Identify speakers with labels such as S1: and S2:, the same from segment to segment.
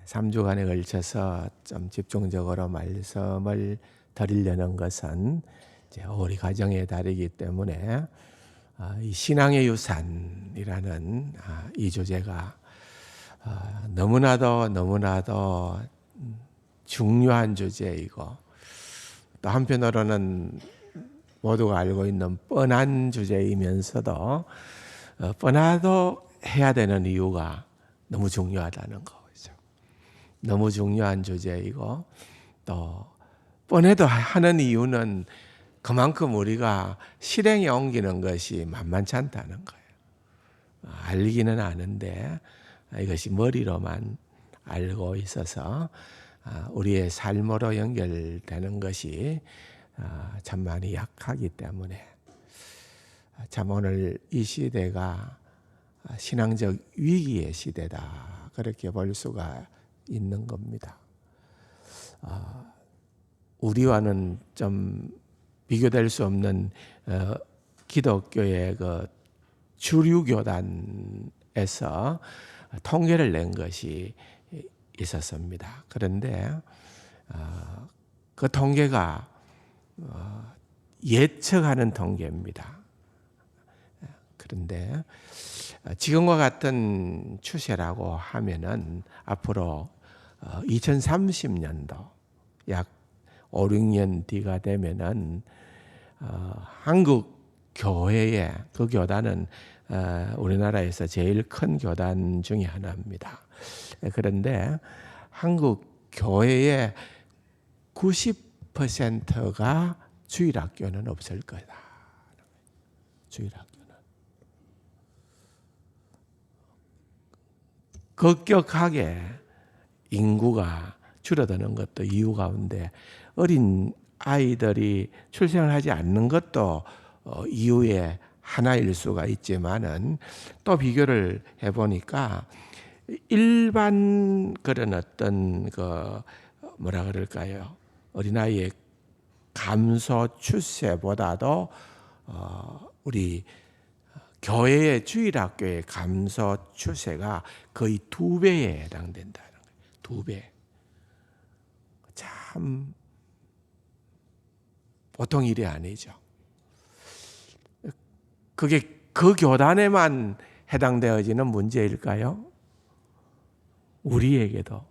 S1: 3주간에 걸쳐서 좀 집중적으로 말씀을 드리려는 것은 이제 우리 가정의 달이기 때문에 이 신앙의 유산이라는 이 주제가 너무나도 중요한 주제이고, 또 한편으로는 모두가 알고 있는 뻔한 주제이면서도 뻔하도 해야 되는 이유가 너무 중요하다는 거죠. 너무 중요한 주제이고, 또 뻔해도 하는 이유는 그만큼 우리가 실행에 옮기는 것이 만만치 않다는 거예요. 알기는 아는데 이것이 머리로만 알고 있어서 우리의 삶으로 연결되는 것이 참 많이 약하기 때문에, 참 오늘 이 시대가 신앙적 위기의 시대다, 그렇게 볼 수가 있는 겁니다. 우리와는 좀 비교될 수 없는 기독교의 그 주류 교단에서 통계를 낸 것이 있었습니다. 그런데 그 통계가 예측하는 통계입니다. 그런데 지금과 같은 추세라고 하면은 앞으로 2030년도 약 5, 6년 뒤가 되면은 한국 교회의 그 교단은 우리나라에서 제일 큰 교단 중에 하나입니다. 그런데 한국 교회의 90%가 주일학교는 없을 거다. 주일학교는 급격하게 인구가 줄어드는 것도 이유 가운데 어린 아이들이 출생을 하지 않는 것도 이유의 하나일 수가 있지만은, 또 비교를 해보니까 일반 그런 어떤 그 뭐라 그럴까요? 어린아이의 감소 추세보다도 우리 교회의 주일학교의 감소 추세가 거의 2배에 해당된다는 거예요. 2배. 참 보통 일이 아니죠. 그게 그 교단에만 해당되어지는 문제일까요? 우리에게도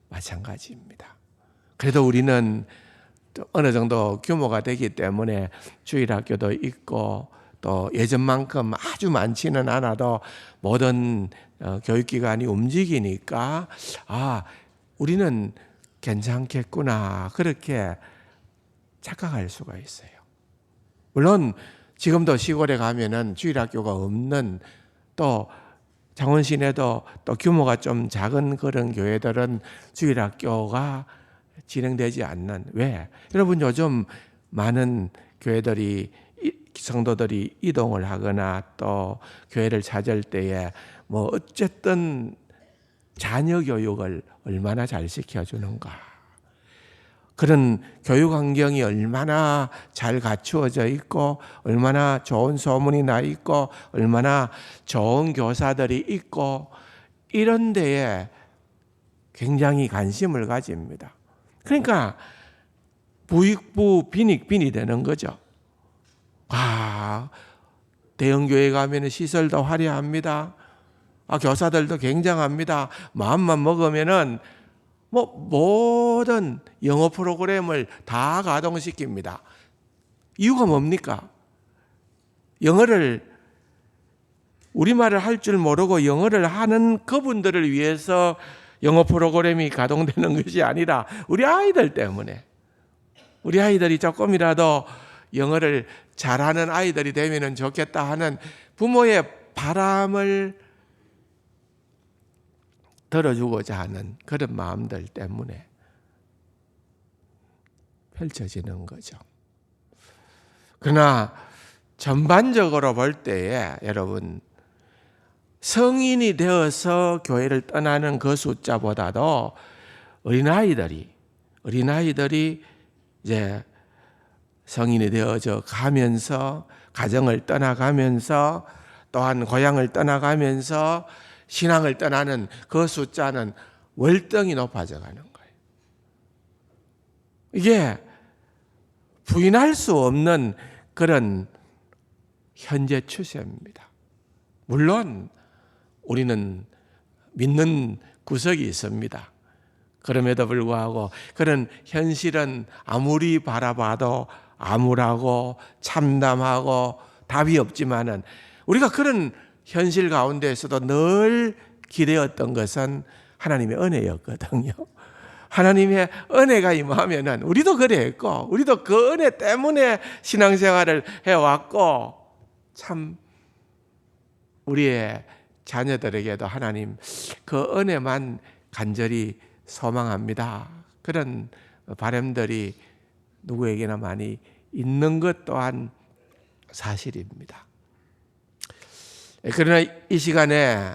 S1: 마찬가지입니다. 그래도 우리는 어느 정도 규모가 되기 때문에 주일학교도 있고, 또 예전만큼 아주 많지는 않아도 모든 교육기관이 움직이니까 우리는 괜찮겠구나, 그렇게 착각할 수가 있어요. 물론 지금도 시골에 가면은 주일학교가 없는, 또 창원 시내도 또 규모가 좀 작은 그런 교회들은 주일학교가 진행되지 않는. 왜? 여러분, 요즘 많은 교회들이 성도들이 이동을 하거나 또 교회를 찾을 때에 뭐 어쨌든 자녀 교육을 얼마나 잘 시켜주는가, 그런 교육 환경이 얼마나 잘 갖추어져 있고, 얼마나 좋은 소문이 나 있고, 얼마나 좋은 교사들이 있고, 이런 데에 굉장히 관심을 가집니다. 그러니까 부익부 빈익빈이 되는 거죠. 대형교회 가면 시설도 화려합니다. 교사들도 굉장합니다. 마음만 먹으면은 모든 영어 프로그램을 다 가동시킵니다. 이유가 뭡니까? 우리말을 할 줄 모르고 영어를 하는 그분들을 위해서 영어 프로그램이 가동되는 것이 아니라 우리 아이들 때문에. 우리 아이들이 조금이라도 영어를 잘하는 아이들이 되면 좋겠다 하는 부모의 바람을 들어주고자 하는 그런 마음들 때문에 펼쳐지는 거죠. 그러나 전반적으로 볼 때에 여러분, 성인이 되어서 교회를 떠나는 그 숫자보다도 어린아이들이 이제 성인이 되어져 가면서, 가정을 월등히 높아져 가는 거예요. 이게 부인할 수 없는 그런 현재 추세입니다. 물론 우리는 믿는 구석이 있습니다. 그럼에도 불구하고 그런 현실은 아무리 바라봐도 암울하고 참담하고 답이 없지만은 우리가 그런 현실 가운데에서도 늘 기대었던 것은 하나님의 은혜였거든요. 하나님의 은혜가 임하면은 우리도 그랬고, 우리도 그 은혜 때문에 신앙생활을 해왔고, 참 우리의 자녀들에게도 하나님 그 은혜만 간절히 소망합니다. 그런 바람들이 누구에게나 많이 있는 것 또한 사실입니다. 그러나 이 시간에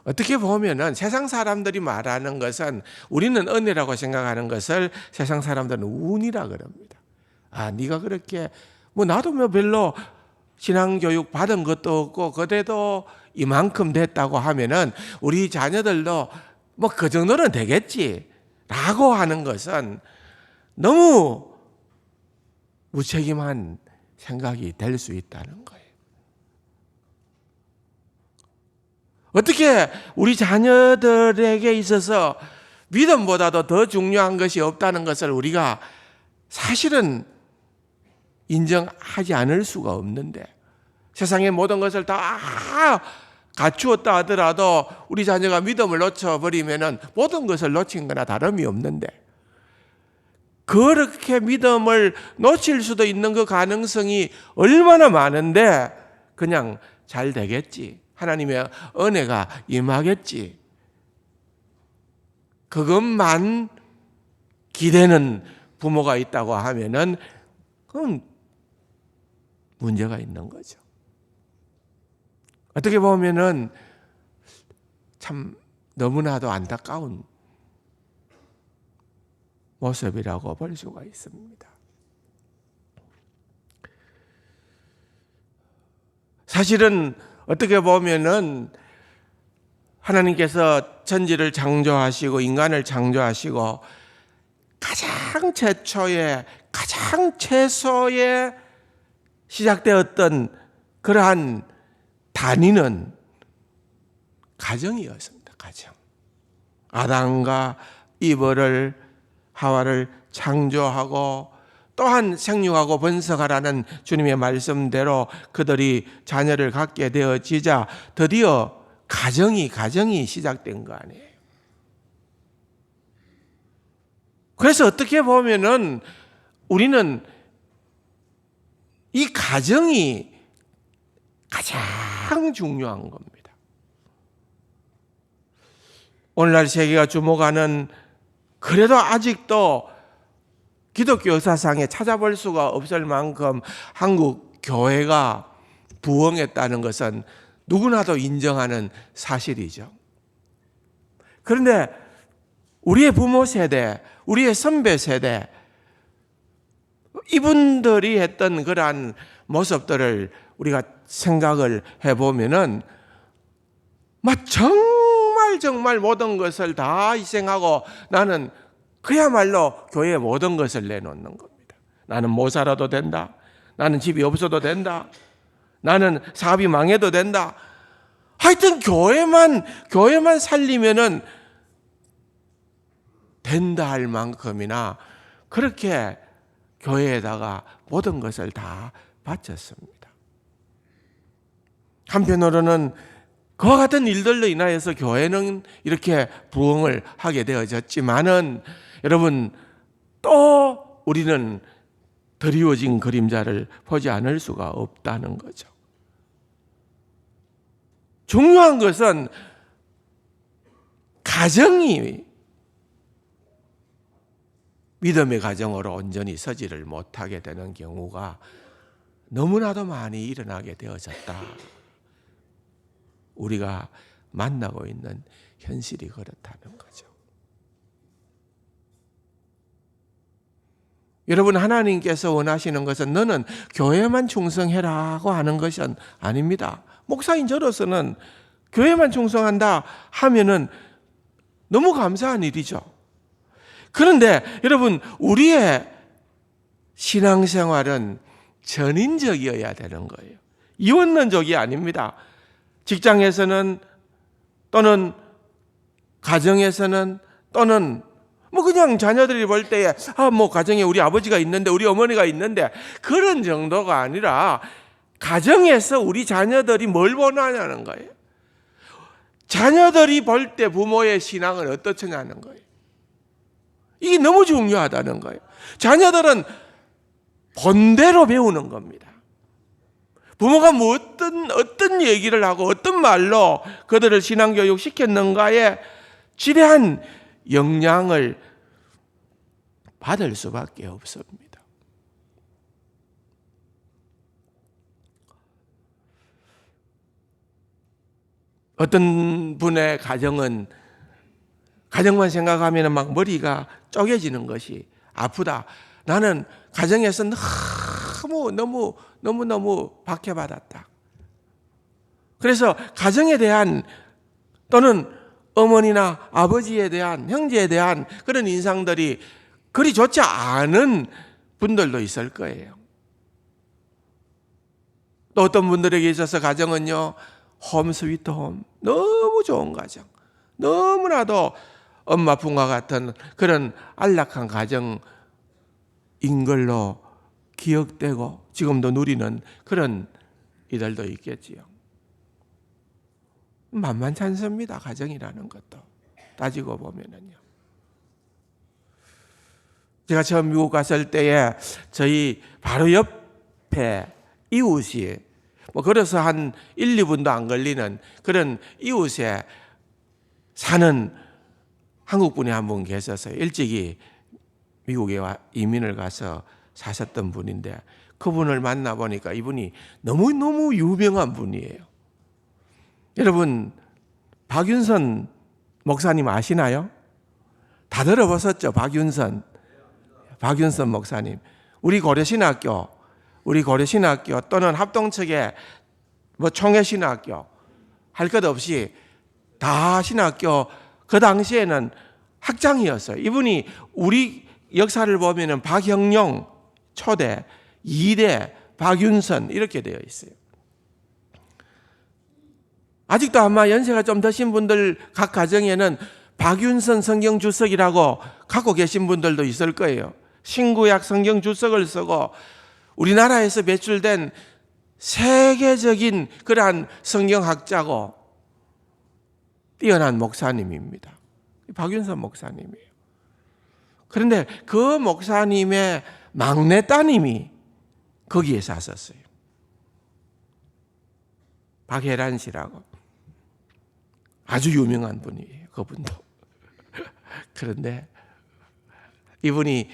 S1: 어떻게 보면은 세상 사람들이 말하는 것은 우리는 은혜라고 생각하는 것을 세상 사람들은 운이라 그럽니다. 아, 네가 그렇게 나도 별로 신앙교육 받은 것도 없고 그래도 이만큼 됐다고 하면은 우리 자녀들도 그 정도는 되겠지 라고 하는 것은 너무 무책임한 생각이 될 수 있다는 거예요. 어떻게 우리 자녀들에게 있어서 믿음보다도 더 중요한 것이 없다는 것을 우리가 사실은 인정하지 않을 수가 없는데, 세상의 모든 것을 다 갖추었다 하더라도 우리 자녀가 믿음을 놓쳐버리면 모든 것을 놓친 거나 다름이 없는데, 그렇게 믿음을 놓칠 수도 있는 그 가능성이 얼마나 많은데 그냥 잘 되겠지, 하나님의 은혜가 임하겠지, 그것만 기대는 부모가 있다고 하면은 그건 문제가 있는 거죠. 어떻게 보면은 참 너무나도 안타까운 모습이라고 볼 수가 있습니다. 사실은 어떻게 보면은 하나님께서 천지를 창조하시고 인간을 창조하시고 가장 최초의 가장 최소의 시작되었던 그러한 단위는 가정이었습니다. 가정. 아담과 이브를, 하와를 창조하고 또한 생육하고 번성하라는 주님의 말씀대로 그들이 자녀를 갖게 되어지자 드디어 가정이 시작된 거 아니에요. 그래서 어떻게 보면은 우리는 이 가정이 가장 중요한 겁니다. 오늘날 세계가 주목하는, 그래도 아직도 기독교 역사상에 찾아볼 수가 없을 만큼 한국 교회가 부흥했다는 것은 누구나도 인정하는 사실이죠. 그런데 우리의 부모 세대, 우리의 선배 세대, 이분들이 했던 그러한 모습들을 우리가 생각을 해보면은 정말 모든 것을 다 희생하고 나는 그야말로 교회에 모든 것을 내놓는 겁니다. 나는 못 살아도 된다. 나는 집이 없어도 된다. 나는 사업이 망해도 된다. 하여튼 교회만 살리면은 된다 할 만큼이나 그렇게 교회에다가 모든 것을 다 바쳤습니다. 한편으로는 그와 같은 일들로 인하여서 교회는 이렇게 부흥을 하게 되어졌지만은 여러분, 또 우리는 드리워진 그림자를 보지 않을 수가 없다는 거죠. 중요한 것은 가정이 믿음의 가정으로 온전히 서지를 못하게 되는 경우가 너무나도 많이 일어나게 되어졌다. 우리가 만나고 있는 현실이 그렇다는 거죠. 여러분, 하나님께서 원하시는 것은 너는 교회만 충성해라고 하는 것은 아닙니다. 목사인 저로서는 교회만 충성한다 하면은 너무 감사한 일이죠. 그런데 여러분, 우리의 신앙생활은 전인적이어야 되는 거예요. 이원론적이 아닙니다. 직장에서는 또는 가정에서는 또는 뭐 그냥 자녀들이 볼 때에 뭐 가정에 우리 아버지가 있는데 우리 어머니가 있는데 그런 정도가 아니라 가정에서 우리 자녀들이 뭘 원하냐는 거예요. 자녀들이 볼 때 부모의 신앙은 어떻냐는 거예요. 이게 너무 중요하다는 거예요. 자녀들은 본대로 배우는 겁니다. 부모가 뭐 어떤 얘기를 하고 어떤 말로 그들을 신앙교육 시켰는가에 지대한 영향을 받을 수밖에 없습니다. 어떤 분의 가정은 가정만 생각하면 막 머리가 쪼개지는 것이 아프다. 나는 가정에서 너무 박해받았다. 그래서 가정에 대한 또는 어머니나 아버지에 대한 형제에 대한 그런 인상들이 그리 좋지 않은 분들도 있을 거예요. 또 어떤 분들에게 있어서 가정은요, 홈 스위트 홈, 너무 좋은 가정, 너무나도 엄마 품과 같은 그런 안락한 가정인 걸로 기억되고 지금도 누리는 그런 이들도 있겠지요. 만만치 않습니다. 가정이라는 것도 따지고 보면은요. 제가 처음 미국 갔을 때에 저희 바로 옆에 이웃이 뭐 걸어서 한 1, 2분도 안 걸리는 그런 이웃에 사는 한국 분이 한 분 계셨어요. 일찍이 미국에 이민을 가서 사셨던 분인데 그분을 만나보니까 이분이 너무너무 유명한 분이에요. 여러분, 박윤선 목사님 아시나요? 다 들어보셨죠? 박윤선 목사님. 우리 고려신학교 또는 합동측의 뭐 총회신학교 할 것 없이 다 신학교 그 당시에는 학장이었어요. 이분이 우리 역사를 보면은 박형룡 초대, 2대, 박윤선 이렇게 되어 있어요. 아직도 아마 연세가 좀 드신 분들 각 가정에는 박윤선 성경 주석이라고 갖고 계신 분들도 있을 거예요. 신구약 성경 주석을 쓰고 우리나라에서 배출된 세계적인 그러한 성경학자고 뛰어난 목사님입니다. 박윤선 목사님이에요. 그런데 그 목사님의 막내 따님이 거기에 사셨어요. 박혜란 씨라고. 아주 유명한 분이에요. 그분도. 그런데 이분이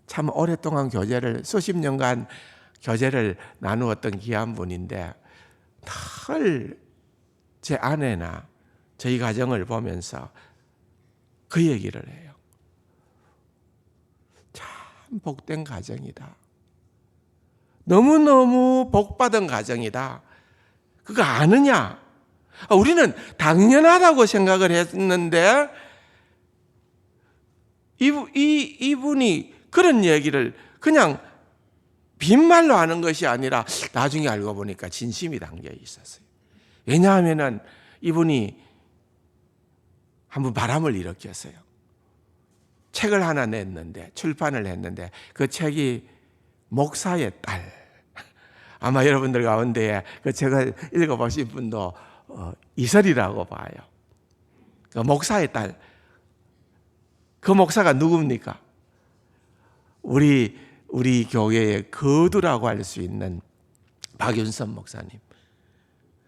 S1: 참 오랫동안 수십 년간 교제를 나누었던 귀한 분인데 늘 제 아내나 저희 가정을 보면서 그 얘기를 해요. 참 복된 가정이다. 너무너무 복받은 가정이다. 그거 아느냐? 우리는 당연하다고 생각을 했는데 이분이 그런 얘기를 그냥 빈말로 하는 것이 아니라 나중에 알고 보니까 진심이 담겨 있었어요. 왜냐하면 이분이 한번 바람을 일으켰어요. 책을 하나 냈는데 출판을 했는데 그 책이 목사의 딸. 아마 여러분들 가운데에 그 책을 읽어보신 분도 이설이라고 봐요. 그 목사의 딸. 그 목사가 누굽니까? 우리 교회의 거두라고 할 수 있는 박윤선 목사님.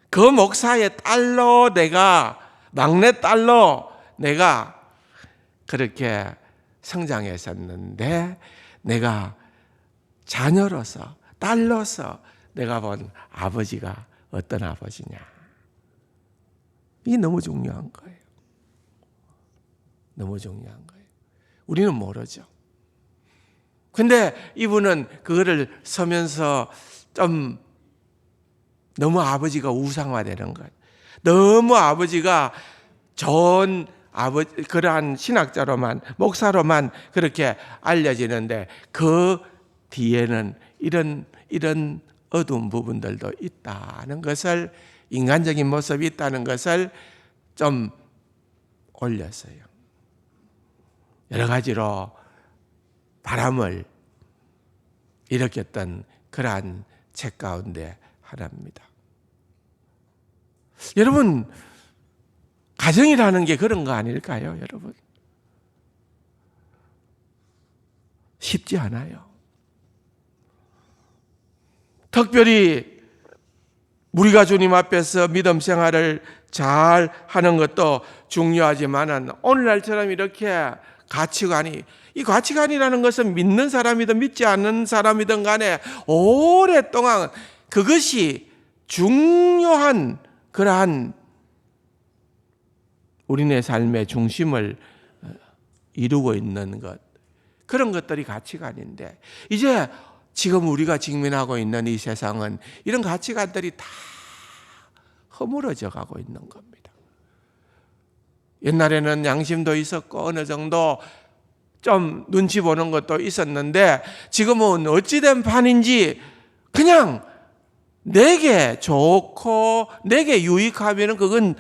S1: 그 목사의 딸로 막내 딸로 내가 그렇게 성장했었는데 내가 자녀로서 딸로서 내가 본 아버지가 어떤 아버지냐. 이게 너무 중요한 거예요. 너무 중요한 거예요. 우리는 모르죠. 근데 이분은 그거를 서면서 좀 너무 아버지가 우상화되는 것. 너무 아버지가 좋은 그러한 신학자로만, 목사로만 그렇게 알려지는데 그 뒤에는 이런 어두운 부분들도 있다는 것을, 인간적인 모습이 있다는 것을 좀 올렸어요. 여러 가지로 바람을 일으켰던 그러한 책 가운데 하나입니다. 여러분, 가정이라는 게 그런 거 아닐까요, 여러분? 쉽지 않아요. 특별히 우리가 주님 앞에서 믿음 생활을 잘 하는 것도 중요하지만은 오늘날처럼 이렇게 이 가치관이라는 것은 믿는 사람이든 믿지 않는 사람이든 간에 오랫동안 그것이 중요한 그러한 우리네 삶의 중심을 이루고 있는 것, 그런 것들이 가치관인데, 이제 지금 우리가 직면하고 있는 이 세상은 이런 가치관들이 다 허물어져 가고 있는 겁니다. 옛날에는 양심도 있었고 어느 정도 좀 눈치 보는 것도 있었는데, 지금은 어찌된 판인지 그냥 내게 좋고 내게 유익하면 그건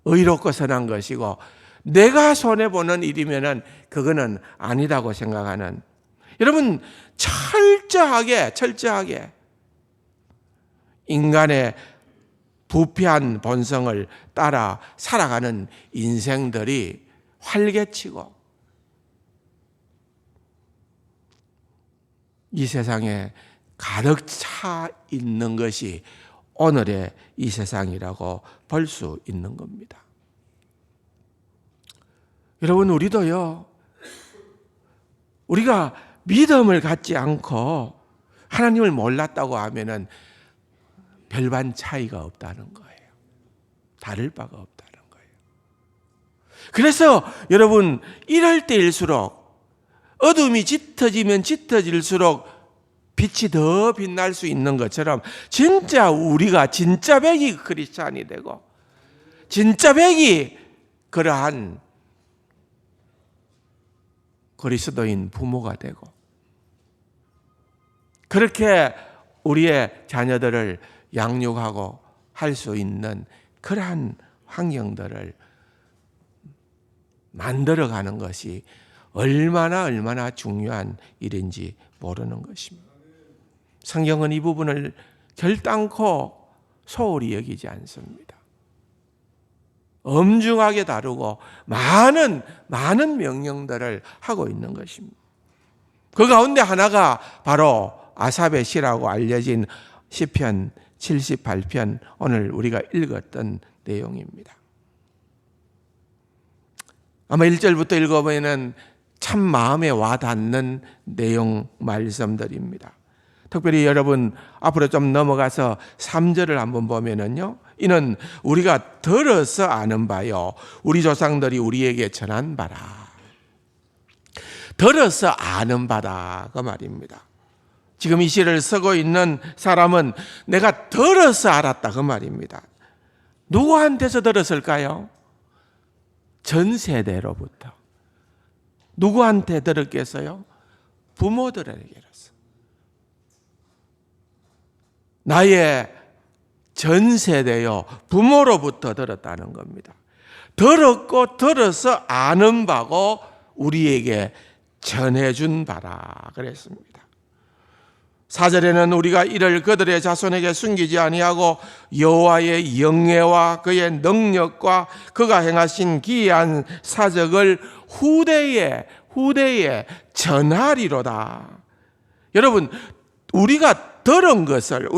S1: 의롭고 선한 것이고, 내가 손해보는 일이면 그거는 아니다고 생각하는, 여러분, 철저하게 인간의 부패한 본성을 따라 살아가는 인생들이 활개치고 이 세상에 가득 차 있는 것이 오늘의 이 세상이라고 볼 수 있는 겁니다. 여러분, 우리도요, 우리가 믿음을 갖지 않고 하나님을 몰랐다고 하면은 별반 차이가 없다는 거예요. 다를 바가 없다는 거예요. 그래서 여러분, 이럴 때일수록, 어둠이 짙어지면 짙어질수록 빛이 더 빛날 수 있는 것처럼, 진짜 우리가 진짜 백이 크리스찬이 되고 진짜 백이 그러한 그리스도인 부모가 되고, 그렇게 우리의 자녀들을 양육하고 할 수 있는 그러한 환경들을 만들어가는 것이 얼마나 중요한 일인지 모르는 것입니다. 성경은 이 부분을 결단코 소홀히 여기지 않습니다. 엄중하게 다루고 많은 명령들을 하고 있는 것입니다. 그 가운데 하나가 바로 아삽의 시라고 알려진 시편 78편, 오늘 우리가 읽었던 내용입니다. 아마 1절부터 읽어보면 참 마음에 와닿는 내용 말씀들입니다. 특별히 여러분 앞으로 좀 넘어가서 3절을 한번 보면은요, 이는 우리가 들어서 아는 바요, 우리 조상들이 우리에게 전한 바라. 들어서 아는 바다, 그 말입니다. 지금 이 시를 쓰고 있는 사람은 내가 들어서 알았다, 그 말입니다. 누구한테서 들었을까요? 전 세대로부터. 누구한테 들었겠어요? 부모들에게로서. 나의 전 세대요, 부모로부터 들었다는 겁니다. 들었고 들어서 아는 바고 우리에게 전해준 바라 그랬습니다. 4절에는 우리가 이를 그들의 자손에게 숨기지 아니하고 여호와의 영예와 그의 능력과 그가 행하신 기이한 사적을 후대에 전하리로다. 여러분, 우리가 들은 것을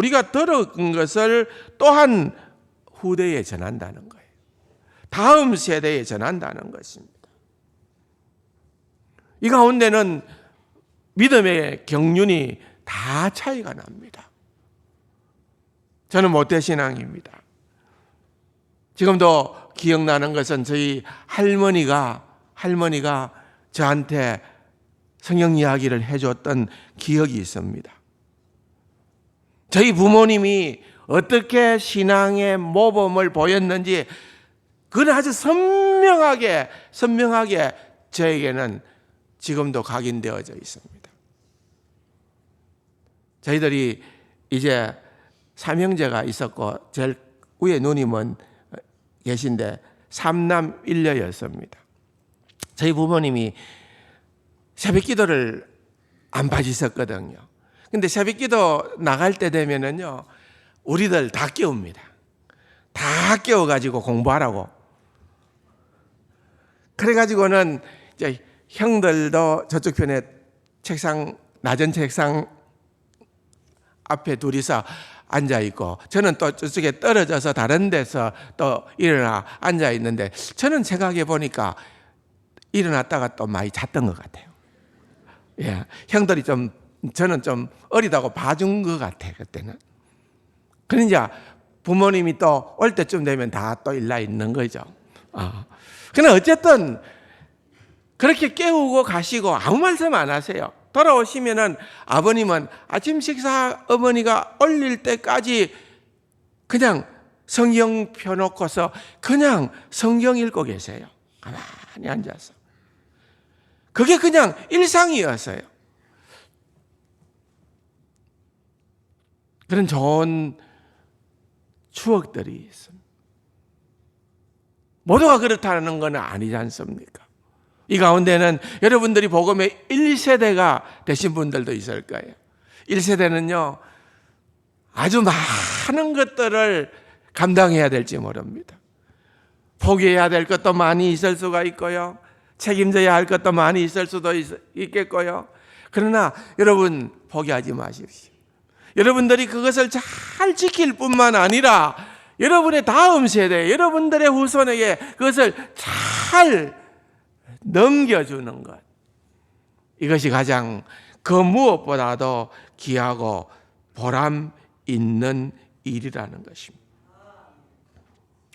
S1: 또한 후대에 전한다는 거예요. 다음 세대에 전한다는 것입니다. 이 가운데는 믿음의 경륜이 다 차이가 납니다. 저는 모태신앙입니다. 지금도 기억나는 것은 저희 할머니가 저한테 성경 이야기를 해줬던 기억이 있습니다. 저희 부모님이 어떻게 신앙의 모범을 보였는지 그건 아주 선명하게 저에게는 지금도 각인되어져 있습니다. 저희들이 이제 삼형제가 있었고 제일 위에 누님은 계신데 3남 1녀였습니다. 저희 부모님이 새벽 기도를 안 빠지셨거든요. 근데 새벽 기도 나갈 때 되면은요, 우리들 다 깨웁니다. 다 깨워가지고 공부하라고. 그래가지고는 이제 형들도 저쪽 편에 낮은 책상 앞에 둘이서 앉아있고, 저는 또 저쪽에 떨어져서 다른 데서 또 일어나 앉아있는데, 저는 생각해 보니까 일어났다가 또 많이 잤던 것 같아요. 예, 형들이 저는 좀 어리다고 봐준 것 같아요, 그때는. 그러니까 부모님이 또 올 때쯤 되면 다 또 일나 있는 거죠. 그러나 어쨌든 그렇게 깨우고 가시고 아무 말씀 안 하세요. 돌아오시면은 아버님은 아침 식사 어머니가 올릴 때까지 그냥 성경 펴놓고서 그냥 성경 읽고 계세요. 가만히 앉아서. 그게 그냥 일상이었어요. 그런 좋은 추억들이 있습니다. 모두가 그렇다는 건 아니지 않습니까? 이 가운데는 여러분들이 복음의 1세대가 되신 분들도 있을 거예요. 1세대는요, 아주 많은 것들을 감당해야 될지 모릅니다. 포기해야 될 것도 많이 있을 수가 있고요. 책임져야 할 것도 많이 있을 수도 있겠고요. 그러나 여러분 포기하지 마십시오. 여러분들이 그것을 잘 지킬 뿐만 아니라 여러분의 다음 세대, 여러분들의 후손에게 그것을 잘 넘겨주는 것. 이것이 가장 그 무엇보다도 귀하고 보람 있는 일이라는 것입니다.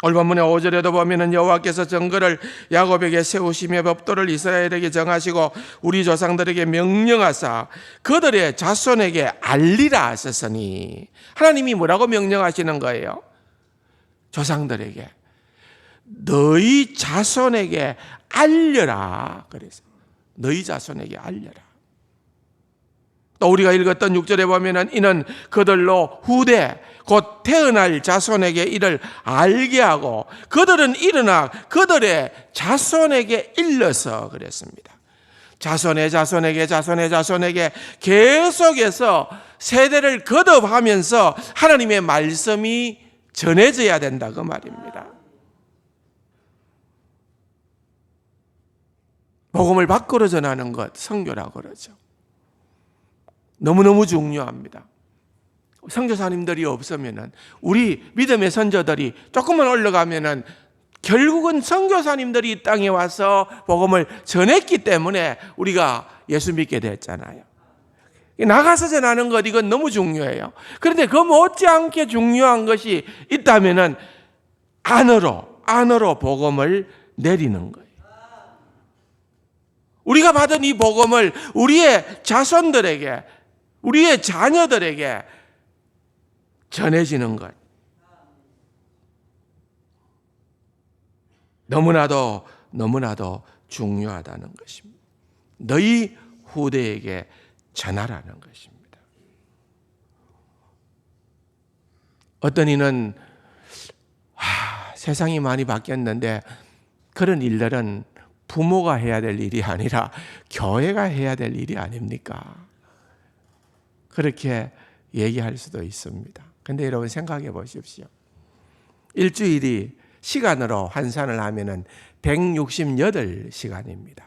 S1: 오늘 본문의 5절에도 보면은 여호와께서 정글을 야곱에게 세우시며 법도를 이스라엘에게 정하시고 우리 조상들에게 명령하사 그들의 자손에게 알리라 하셨으니, 하나님이 뭐라고 명령하시는 거예요? 조상들에게 너희 자손에게 알려라. 그래서 너희 자손에게 알려라. 또 우리가 읽었던 6절에 보면은 이는 그들로 후대 곧 태어날 자손에게 이를 알게 하고 그들은 일어나 그들의 자손에게 일러서 그랬습니다. 자손의 자손에게 계속해서 세대를 거듭하면서 하나님의 말씀이 전해져야 된다 그 말입니다. 복음을 밖으로 전하는 것 선교라고 그러죠. 너무너무 중요합니다. 선교사님들이 없으면은, 우리 믿음의 선조들이 조금만 올라가면은 결국은 선교사님들이 이 땅에 와서 복음을 전했기 때문에 우리가 예수 믿게 됐잖아요. 나가서 전하는 것, 이건 너무 중요해요. 그런데 그 못지않게 중요한 것이 있다면은 안으로 복음을 내리는 거예요. 우리가 받은 이 복음을 우리의 자손들에게, 우리의 자녀들에게 전해지는 것. 너무나도 중요하다는 것입니다. 너희 후대에게 전하라는 것입니다. 어떤 이는 세상이 많이 바뀌었는데 그런 일들은 부모가 해야 될 일이 아니라 교회가 해야 될 일이 아닙니까? 그렇게 얘기할 수도 있습니다. 그런데 여러분 생각해 보십시오. 일주일이 시간으로 환산을 하면은 168시간입니다.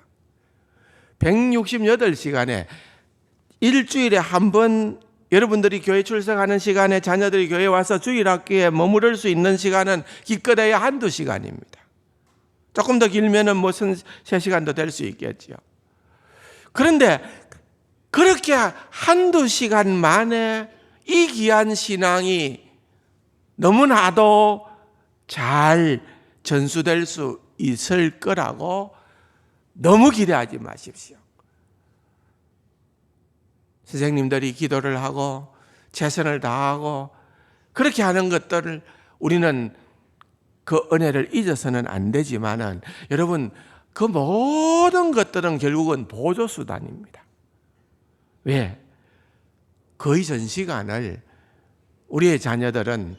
S1: 168시간에 일주일에 한 번 여러분들이 교회 출석하는 시간에 자녀들이 교회에 와서 주일학교에 머무를 수 있는 시간은 기껏해야 한두 시간입니다. 조금 더 길면은 3시간도 될 수 있겠죠. 그런데 그렇게 한두 시간 만에 이 귀한 신앙이 너무나도 잘 전수될 수 있을 거라고 너무 기대하지 마십시오. 선생님들이 기도를 하고 최선을 다하고 그렇게 하는 것들을 우리는 그 은혜를 잊어서는 안 되지만은 여러분 그 모든 것들은 결국은 보조수단입니다. 왜? 거의 전 시간을 우리의 자녀들은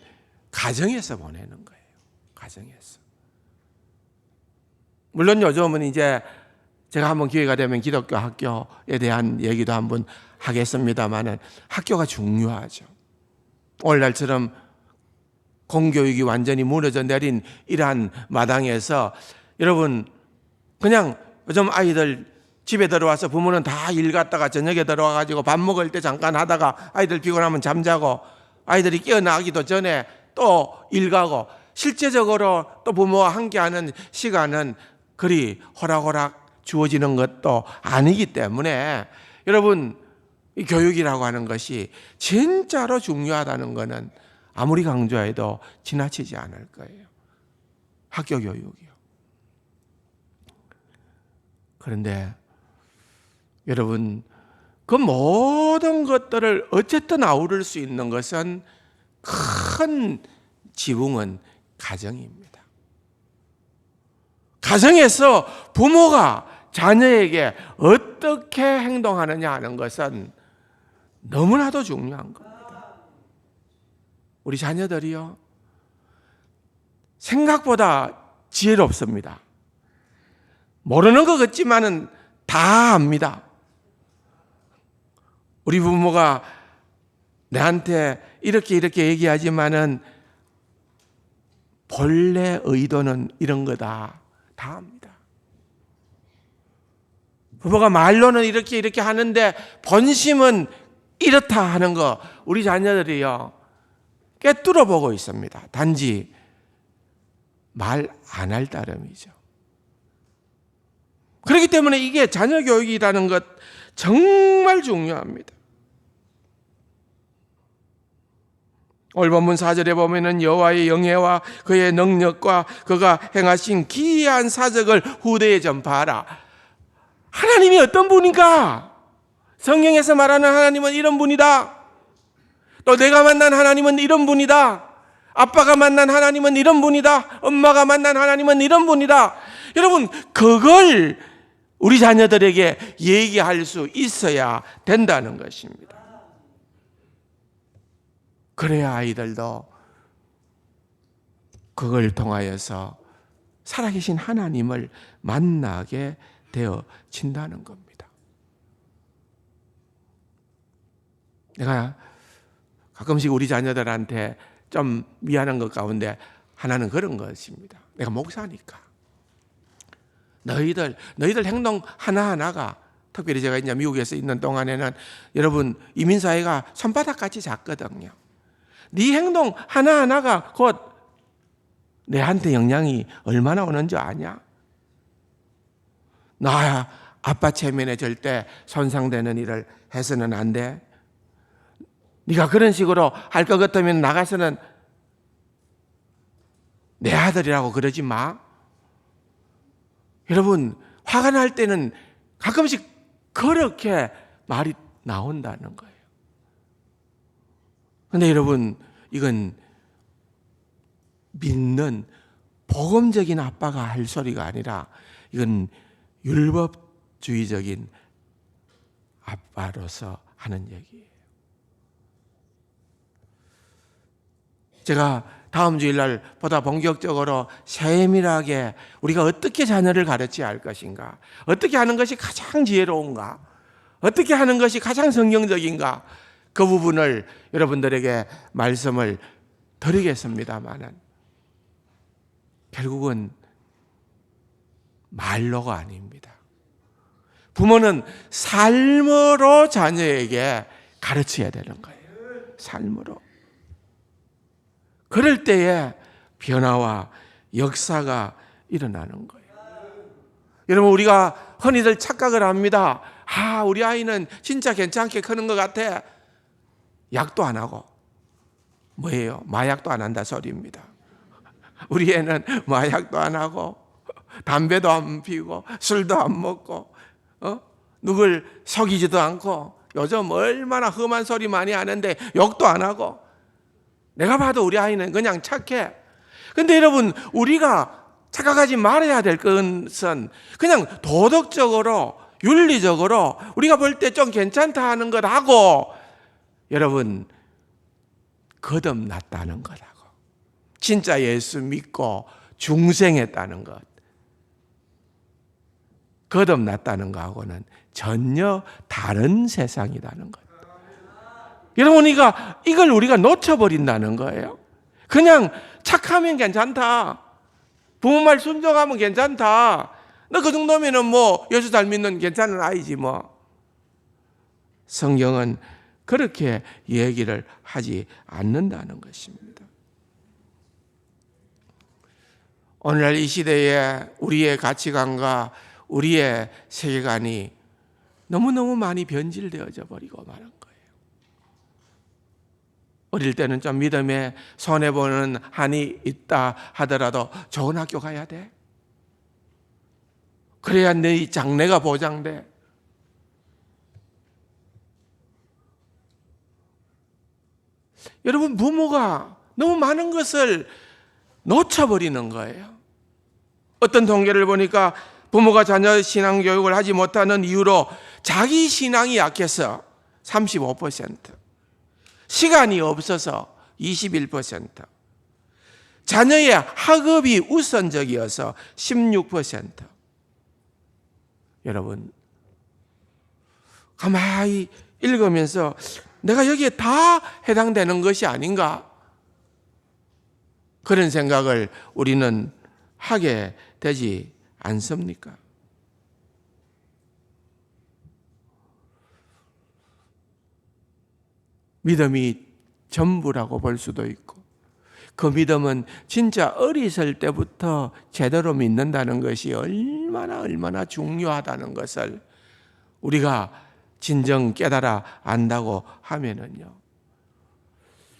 S1: 가정에서 보내는 거예요. 가정에서. 물론 요즘은 이제 제가 한번 기회가 되면 기독교 학교에 대한 얘기도 한번 하겠습니다만은 학교가 중요하죠. 오늘날처럼 공교육이 완전히 무너져 내린 이러한 마당에서 여러분 그냥 요즘 아이들 집에 들어와서 부모는 다 일 갔다가 저녁에 들어와가지고 밥 먹을 때 잠깐 하다가 아이들 피곤하면 잠자고 아이들이 깨어나기도 전에 또 일 가고 실제적으로 또 부모와 함께하는 시간은 그리 호락호락 주어지는 것도 아니기 때문에 여러분 이 교육이라고 하는 것이 진짜로 중요하다는 것은 아무리 강조해도 지나치지 않을 거예요. 학교 교육이요. 그런데 여러분 그 모든 것들을 어쨌든 아우를 수 있는 것은 큰 지붕은 가정입니다. 가정에서 부모가 자녀에게 어떻게 행동하느냐 하는 것은 너무나도 중요한 겁니다. 우리 자녀들이요 생각보다 지혜롭습니다. 모르는 것 같지만은 다 압니다. 우리 부모가 내한테 이렇게 얘기하지만은 본래 의도는 이런 거다. 다 압니다. 부모가 말로는 이렇게 하는데 본심은 이렇다 하는 거 우리 자녀들이요 꿰뚫어 보고 있습니다. 단지 말 안 할 따름이죠. 그렇기 때문에 이게 자녀 교육이라는 것 정말 중요합니다. 오늘 본문 4절에 보면은 여호와의 영예와 그의 능력과 그가 행하신 기이한 사적을 후대에 전파하라. 하나님이 어떤 분인가? 성경에서 말하는 하나님은 이런 분이다. 또 내가 만난 하나님은 이런 분이다. 아빠가 만난 하나님은 이런 분이다. 엄마가 만난 하나님은 이런 분이다. 여러분 그걸 우리 자녀들에게 얘기할 수 있어야 된다는 것입니다. 그래야 아이들도 그걸 통하여서 살아계신 하나님을 만나게 되어진다는 겁니다. 내가 가끔씩 우리 자녀들한테 좀 미안한 것 가운데 하나는 그런 것입니다. 내가 목사니까 너희들 행동 하나하나가 특별히 제가 이제 미국에서 있는 동안에는 여러분 이민사회가 손바닥같이 작거든요. 네 행동 하나하나가 곧 내한테 영향이 얼마나 오는 줄 아냐? 나 아빠 체면에 절대 손상되는 일을 해서는 안 돼. 네가 그런 식으로 할 것 같으면 나가서는 내 아들이라고 그러지 마. 여러분 화가 날 때는 가끔씩 그렇게 말이 나온다는 거예요. 그런데 여러분 이건 믿는 복음적인 아빠가 할 소리가 아니라 이건 율법주의적인 아빠로서 하는 얘기예요. 제가 다음 주일날 보다 본격적으로 세밀하게 우리가 어떻게 자녀를 가르쳐야 할 것인가, 어떻게 하는 것이 가장 지혜로운가, 어떻게 하는 것이 가장 성경적인가, 그 부분을 여러분들에게 말씀을 드리겠습니다만은 결국은 말로가 아닙니다. 부모는 삶으로 자녀에게 가르쳐야 되는 거예요. 삶으로. 그럴 때에 변화와 역사가 일어나는 거예요. 여러분 우리가 흔히들 착각을 합니다. 우리 아이는 진짜 괜찮게 크는 것 같아. 약도 안 하고 뭐예요? 마약도 안 한다 소리입니다. 우리 애는 마약도 안 하고 담배도 안 피우고 술도 안 먹고 누굴 속이지도 않고 요즘 얼마나 험한 소리 많이 하는데 욕도 안 하고 내가 봐도 우리 아이는 그냥 착해. 근데 여러분, 우리가 착각하지 말아야 될 것은 그냥 도덕적으로, 윤리적으로 우리가 볼 때 좀 괜찮다 하는 것하고 여러분, 거듭났다는 것하고 진짜 예수 믿고 중생했다는 것, 거듭났다는 것하고는 전혀 다른 세상이라는 것. 여러분, 이걸 우리가 놓쳐버린다는 거예요. 그냥 착하면 괜찮다, 부모 말 순종하면 괜찮다, 너 그 정도면은 뭐 예수 잘 믿는 괜찮은 아이지 뭐. 성경은 그렇게 얘기를 하지 않는다는 것입니다. 오늘날 이 시대에 우리의 가치관과 우리의 세계관이 너무너무 많이 변질되어져 버리고 말한 거예요. 어릴 때는 좀 믿음에 손해보는 한이 있다 하더라도 좋은 학교 가야 돼. 그래야 내 장래가 보장돼. 여러분, 부모가 너무 많은 것을 놓쳐버리는 거예요. 어떤 통계를 보니까 부모가 자녀 신앙 교육을 하지 못하는 이유로 자기 신앙이 약해서 35%, 시간이 없어서 21%, 자녀의 학업이 우선적이어서 16%. 여러분, 가만히 읽으면서 내가 여기에 다 해당되는 것이 아닌가? 그런 생각을 우리는 하게 되지 않습니까? 믿음이 전부라고 볼 수도 있고, 그 믿음은 진짜 어리석을 때부터 제대로 믿는다는 것이 얼마나 중요하다는 것을 우리가 진정 깨달아 안다고 하면은요,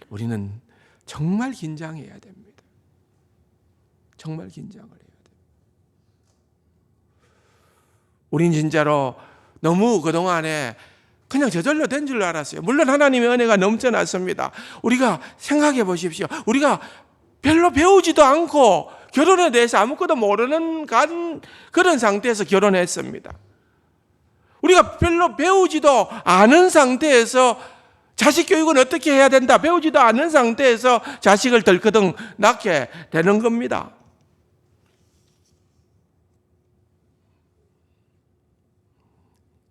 S1: 우리는 정말 긴장해야 됩니다. 정말 긴장을 해야 돼요. 우린 진짜로 너무 그동안에 그냥 저절로 된 줄 알았어요. 물론 하나님의 은혜가 넘쳐났습니다. 우리가 생각해 보십시오. 우리가 별로 배우지도 않고 결혼에 대해서 아무것도 모르는 그런 상태에서 결혼했습니다. 우리가 별로 배우지도 않은 상태에서 자식 교육은 어떻게 해야 된다, 배우지도 않은 상태에서 자식을 덜커덩 낳게 되는 겁니다.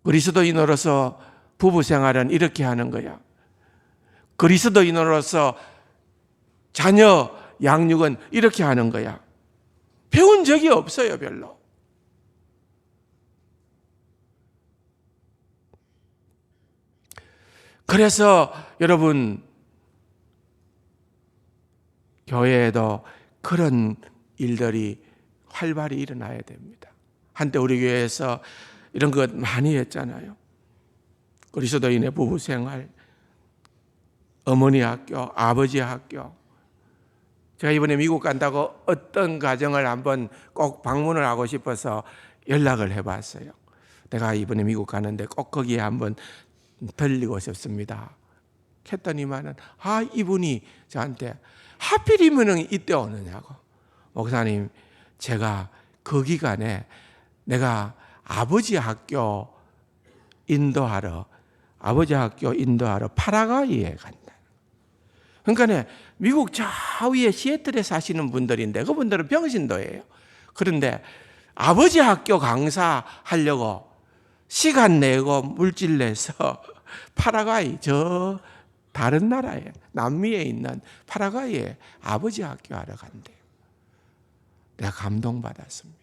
S1: 그리스도인으로서 부부 생활은 이렇게 하는 거야. 그리스도인으로서 자녀 양육은 이렇게 하는 거야. 배운 적이 없어요, 별로. 그래서 여러분, 교회에도 그런 일들이 활발히 일어나야 됩니다. 한때 우리 교회에서 이런 것 많이 했잖아요. 그리스도인의 부부 생활, 어머니 학교, 아버지 학교. 제가 이번에 미국 간다고 어떤 가정을 한번 꼭 방문을 하고 싶어서 연락을 해봤어요. 내가 이번에 미국 가는데 꼭 거기에 한번 들리고 싶습니다. 했더니만은 이분이 저한테 하필이면 이때 오느냐고. 목사님, 제가 그 기간에 내가 아버지 학교 인도하러 파라과이에 간다. 그러니까 미국 저 위에 시애틀에 사시는 분들인데 그분들은 병신도예요. 그런데 아버지 학교 강사하려고 시간 내고 물질 내서 파라과이, 저 다른 나라에, 남미에 있는 파라과이에 아버지 학교 하러 간대요. 내가 감동받았습니다.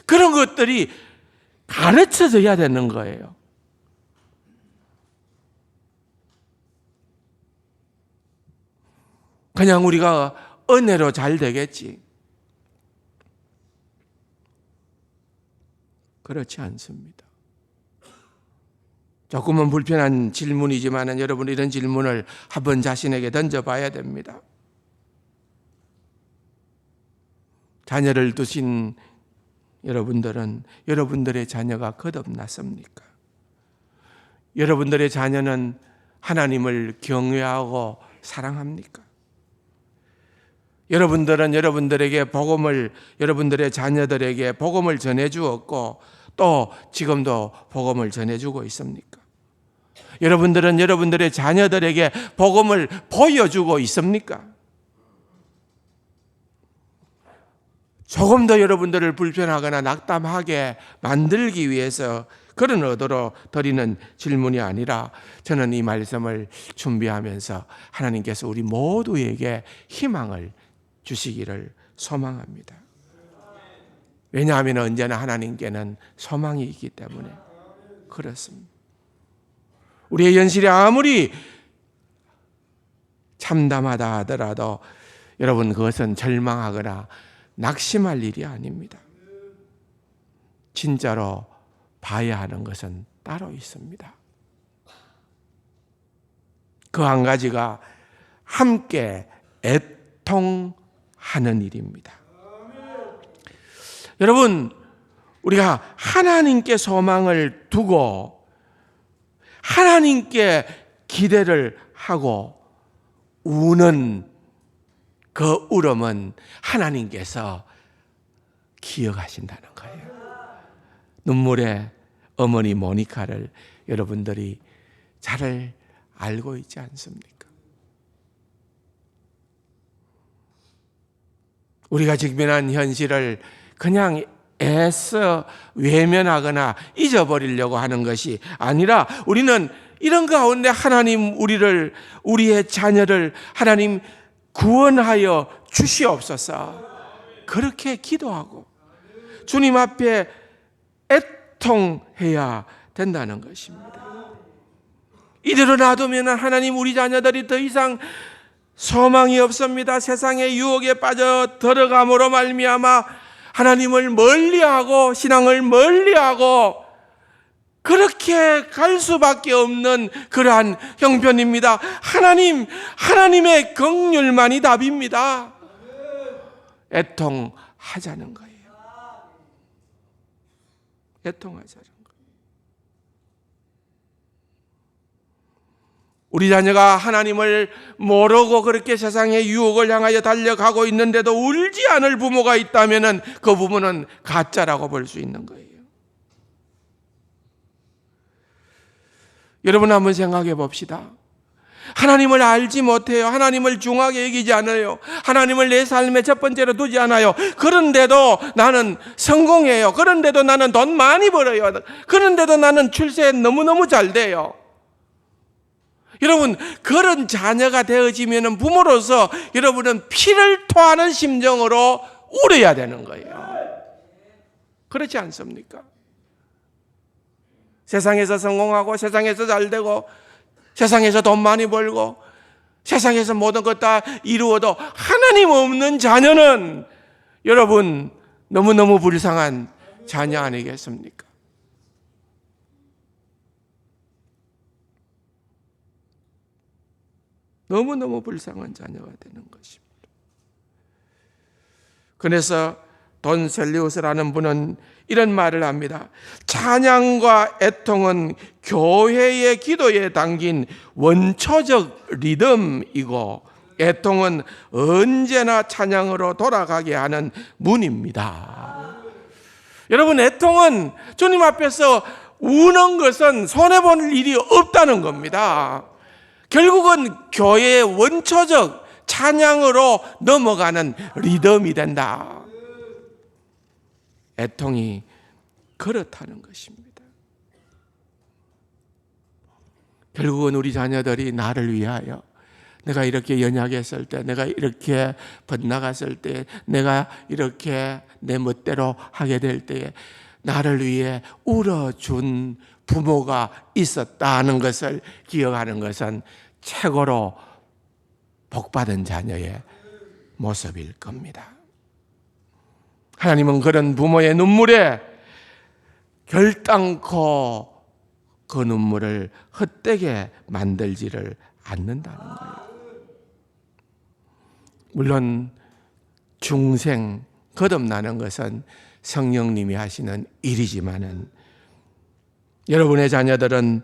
S1: 그런 것들이 가르쳐져야 되는 거예요. 그냥 우리가 은혜로 잘 되겠지. 그렇지 않습니다. 조금은 불편한 질문이지만 여러분, 이런 질문을 한번 자신에게 던져봐야 됩니다. 자녀를 두신 여러분들은 여러분들의 자녀가 거듭났습니까? 여러분들의 자녀는 하나님을 경외하고 사랑합니까? 여러분들은 여러분들에게 복음을, 여러분들의 자녀들에게 복음을 전해주었고 또 지금도 복음을 전해주고 있습니까? 여러분들은 여러분들의 자녀들에게 복음을 보여주고 있습니까? 조금 더 여러분들을 불편하거나 낙담하게 만들기 위해서 그런 의도로 드리는 질문이 아니라 저는 이 말씀을 준비하면서 하나님께서 우리 모두에게 희망을 주시기를 소망합니다. 왜냐하면 언제나 하나님께는 소망이 있기 때문에 그렇습니다. 우리의 현실이 아무리 참담하다 하더라도 여러분 그것은 절망하거나 낙심할 일이 아닙니다. 진짜로 봐야 하는 것은 따로 있습니다. 그 한 가지가 함께 애통하는 일입니다. 여러분, 우리가 하나님께 소망을 두고 하나님께 기대를 하고 우는 그 울음은 하나님께서 기억하신다는 거예요. 눈물의 어머니 모니카를 여러분들이 잘 알고 있지 않습니까? 우리가 직면한 현실을 그냥 애써 외면하거나 잊어버리려고 하는 것이 아니라 우리는 이런 가운데 하나님 우리의 자녀를 하나님 구원하여 주시옵소서 그렇게 기도하고 주님 앞에 애통해야 된다는 것입니다. 이대로 놔두면 하나님 우리 자녀들이 더 이상 소망이 없습니다. 세상의 유혹에 빠져 들어감으로 말미암아 하나님을 멀리하고 신앙을 멀리하고 그렇게 갈 수밖에 없는 그러한 형편입니다. 하나님의 긍휼만이 답입니다. 애통하자는 거예요. 애통하자는 거예요. 우리 자녀가 하나님을 모르고 그렇게 세상의 유혹을 향하여 달려가고 있는데도 울지 않을 부모가 있다면 그 부모는 가짜라고 볼 수 있는 거예요. 여러분 한번 생각해 봅시다. 하나님을 알지 못해요. 하나님을 중하게 여기지 않아요. 하나님을 내 삶의 첫 번째로 두지 않아요. 그런데도 나는 성공해요. 그런데도 나는 돈 많이 벌어요. 그런데도 나는 출세 너무너무 잘 돼요. 여러분 그런 자녀가 되어지면 부모로서 여러분은 피를 토하는 심정으로 울어야 되는 거예요. 그렇지 않습니까? 세상에서 성공하고 세상에서 잘 되고 세상에서 돈 많이 벌고 세상에서 모든 것 다 이루어도 하나님 없는 자녀는 여러분 너무너무 불쌍한 자녀 아니겠습니까? 너무너무 불쌍한 자녀가 되는 것입니다. 그래서 돈 셀리우스라는 분은 이런 말을 합니다. 찬양과 애통은 교회의 기도에 담긴 원초적 리듬이고 애통은 언제나 찬양으로 돌아가게 하는 문입니다. 여러분 애통은 주님 앞에서 우는 것은 손해볼 일이 없다는 겁니다. 결국은 교회의 원초적 찬양으로 넘어가는 리듬이 된다. 애통이 그렇다는 것입니다. 결국은 우리 자녀들이 나를 위하여 내가 이렇게 연약했을 때, 내가 이렇게 빗나갔을 때, 내가 이렇게 내 멋대로 하게 될 때에 나를 위해 울어준 부모가 있었다는 것을 기억하는 것은 최고로 복받은 자녀의 모습일 겁니다. 하나님은 그런 부모의 눈물에 결단코 그 눈물을 헛되게 만들지를 않는다는 거예요. 물론 중생 거듭나는 것은 성령님이 하시는 일이지만은 여러분의 자녀들은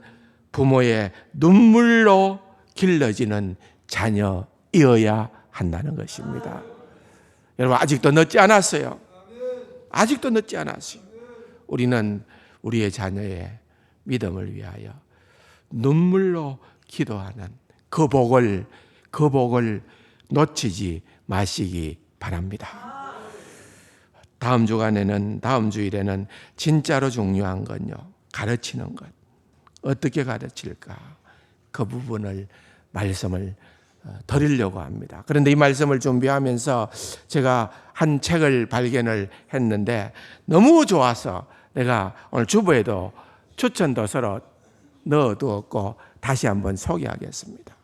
S1: 부모의 눈물로 길러지는 자녀이어야 한다는 것입니다. 여러분, 아직도 늦지 않았어요. 아직도 늦지 않았어요. 우리는 우리의 자녀의 믿음을 위하여 눈물로 기도하는 그 복을 놓치지 마시기 바랍니다. 다음 주일에는 진짜로 중요한 건요, 가르치는 것. 어떻게 가르칠까? 그 부분을 말씀을 드리려고 합니다. 그런데 이 말씀을 준비하면서 제가 한 책을 발견을 했는데 너무 좋아서 내가 오늘 주보에도 추천도 서로 넣어두었고 다시 한번 소개하겠습니다.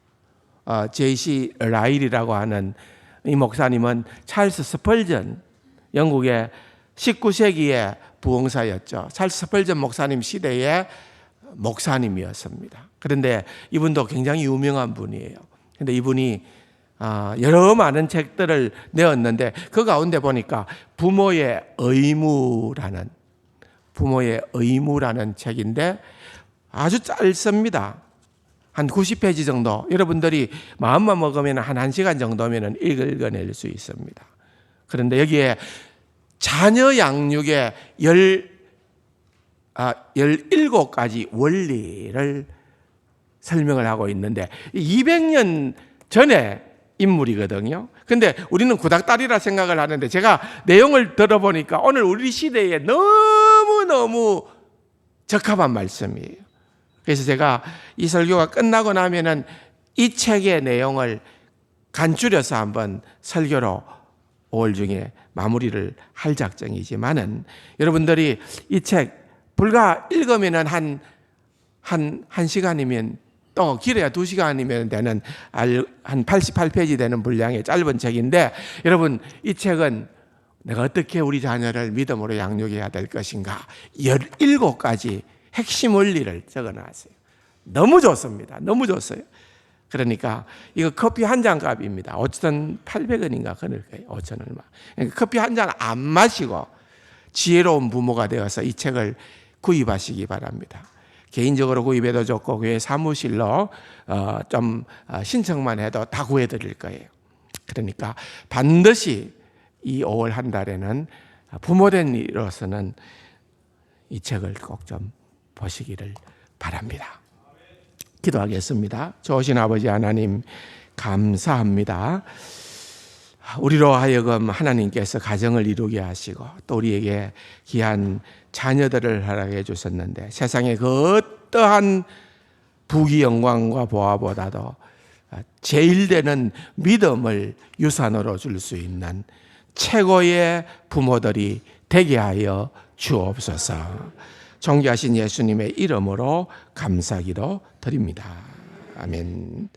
S1: J.C. 라일이라고 하는 이 목사님은 찰스 스펄전, 영국의 19세기의 부흥사였죠. 찰스 스펄전 목사님 시대의 목사님이었습니다. 그런데 이분도 굉장히 유명한 분이에요. 그런데 이분이 여러 많은 책들을 내었는데 그 가운데 보니까 부모의 의무라는 책인데 아주 짧습니다. 한 90페이지 정도. 여러분들이 마음만 먹으면 한 1시간 정도면 읽어낼 수 있습니다. 그런데 여기에 자녀 양육의 17가지 원리를 설명을 하고 있는데 200년 전에 인물이거든요. 근데 우리는 구닥다리라 생각을 하는데 제가 내용을 들어보니까 오늘 우리 시대에 너무너무 적합한 말씀이에요. 그래서 제가 이 설교가 끝나고 나면은 이 책의 내용을 간추려서 한번 설교로 5월 중에 마무리를 할 작정이지만은 여러분들이 이 책 불과 읽으면은 한 1시간이면 또 길어야 2시간이면 되는 한 88페이지 되는 분량의 짧은 책인데 여러분 이 책은 내가 어떻게 우리 자녀를 믿음으로 양육해야 될 것인가 17가지 핵심 원리를 적어놨어요. 너무 좋습니다. 너무 좋았어요. 그러니까 이거 커피 한 잔 값입니다. 5,800원인가 그럴 거예요. 5,000 얼마. 그러니까 커피 한 잔 안 마시고 지혜로운 부모가 되어서 이 책을 구입하시기 바랍니다. 개인적으로 구입해도 좋고 교회 사무실로 좀 신청만 해도 다 구해드릴 거예요. 그러니까 반드시 이 5월 한 달에는 부모된 이로서는 이 책을 꼭 좀 보시기를 바랍니다. 기도하겠습니다. 좋으신 아버지 하나님 감사합니다. 우리로 하여금 하나님께서 가정을 이루게 하시고 또 우리에게 귀한 자녀들을 허락해 주셨는데 세상의 그 어떠한 부귀 영광과 보화보다도 제일 되는 믿음을 유산으로 줄 수 있는 최고의 부모들이 되게 하여 주옵소서. 존귀하신 예수님의 이름으로 감사기도 드립니다. 아멘.